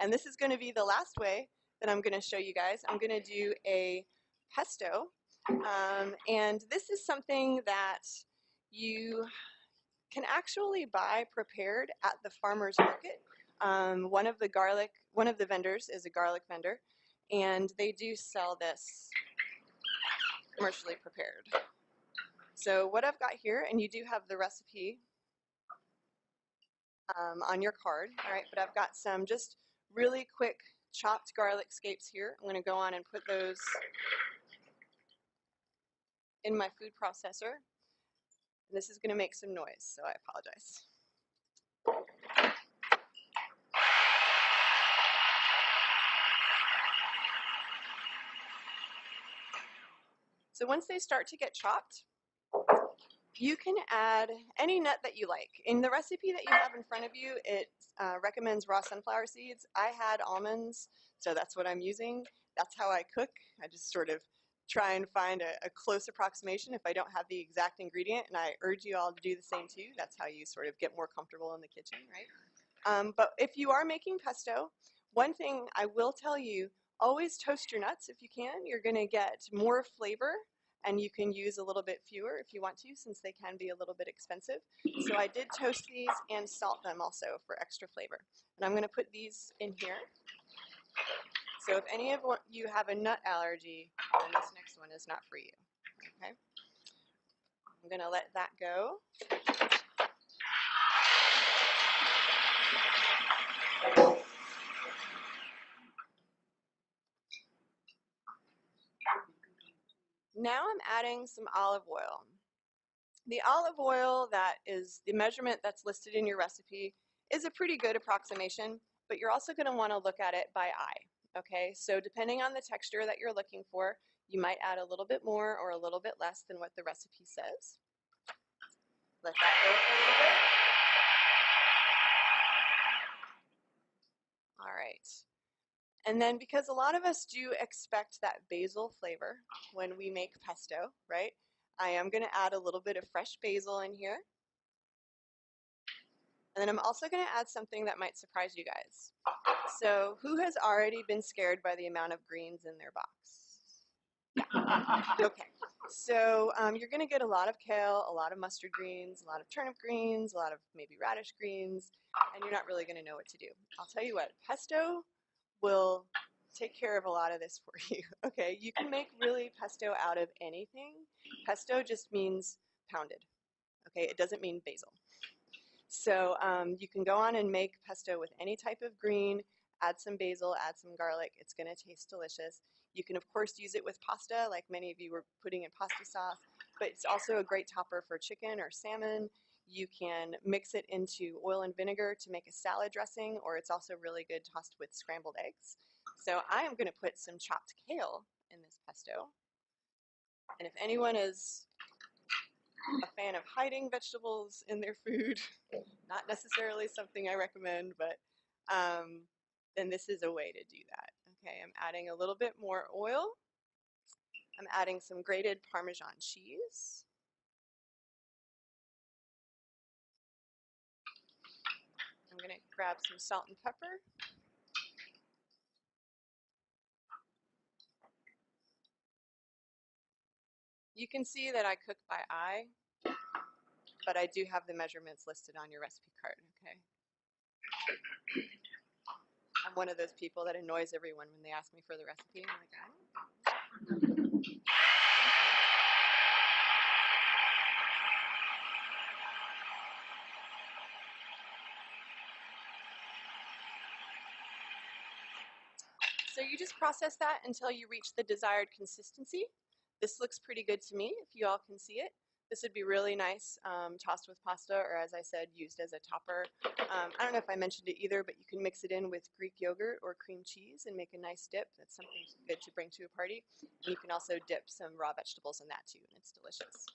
And this is going to be the last way that I'm going to show you guys. I'm going to do a pesto. And this is something that you can actually buy prepared at the farmer's market. One of the vendors is a garlic vendor, and they do sell this commercially prepared. So what I've got here, and you do have the recipe on your card, all right, but I've got some just really quick chopped garlic scapes here. I'm going to go on and put those in my food processor. And this is going to make some noise, so I apologize. So once they start to get chopped, you can add any nut that you like. In the recipe that you have in front of you, it recommends raw sunflower seeds. I had almonds, so that's what I'm using. That's how I cook. I just sort of try and find a close approximation if I don't have the exact ingredient, and I urge you all to do the same too. That's how you sort of get more comfortable in the kitchen, right? But if you are making pesto, one thing I will tell you, always toast your nuts if you can. You're going to get more flavor, and you can use a little bit fewer if you want to, since they can be a little bit expensive. So I did toast these and salt them also for extra flavor. And I'm going to put these in here. So if any of you have a nut allergy, then this next one is not for you. Okay? I'm going to let that go. Now I'm adding some olive oil. The olive oil that is the measurement that's listed in your recipe is a pretty good approximation, but you're also going to want to look at it by eye. Okay, so depending on the texture that you're looking for, you might add a little bit more or a little bit less than what the recipe says. Let that go for a little bit. All right. And then because a lot of us do expect that basil flavor when we make pesto, right? I am going to add a little bit of fresh basil in here. And then I'm also going to add something that might surprise you guys. So who has already been scared by the amount of greens in their box? Yeah. Okay. So you're going to get a lot of kale, a lot of mustard greens, a lot of turnip greens, a lot of maybe radish greens, and you're not really going to know what to do. I'll tell you what, pesto will take care of a lot of this for you. Okay, you can make really pesto out of anything. Pesto just means pounded. Okay, it doesn't mean basil. So you can go on and make pesto with any type of green, add some basil, add some garlic. It's going to taste delicious. You can, of course, use it with pasta, like many of you were putting in pasta sauce, but it's also a great topper for chicken or salmon. You can mix it into oil and vinegar to make a salad dressing, or it's also really good tossed with scrambled eggs. So I am going to put some chopped kale in this pesto. And if anyone is a fan of hiding vegetables in their food, not necessarily something I recommend, but then this is a way to do that. Okay, I'm adding a little bit more oil. I'm adding some grated Parmesan cheese. I'm going to grab some salt and pepper. You can see that I cook by eye, but I do have the measurements listed on your recipe card, okay? I'm one of those people that annoys everyone when they ask me for the recipe. I'm like, I don't know. So you just process that until you reach the desired consistency. This looks pretty good to me, if you all can see it. This would be really nice tossed with pasta, or as I said, used as a topper. I don't know if I mentioned it either, but you can mix it in with Greek yogurt or cream cheese and make a nice dip. That's something good to bring to a party. And you can also dip some raw vegetables in that too, and it's delicious.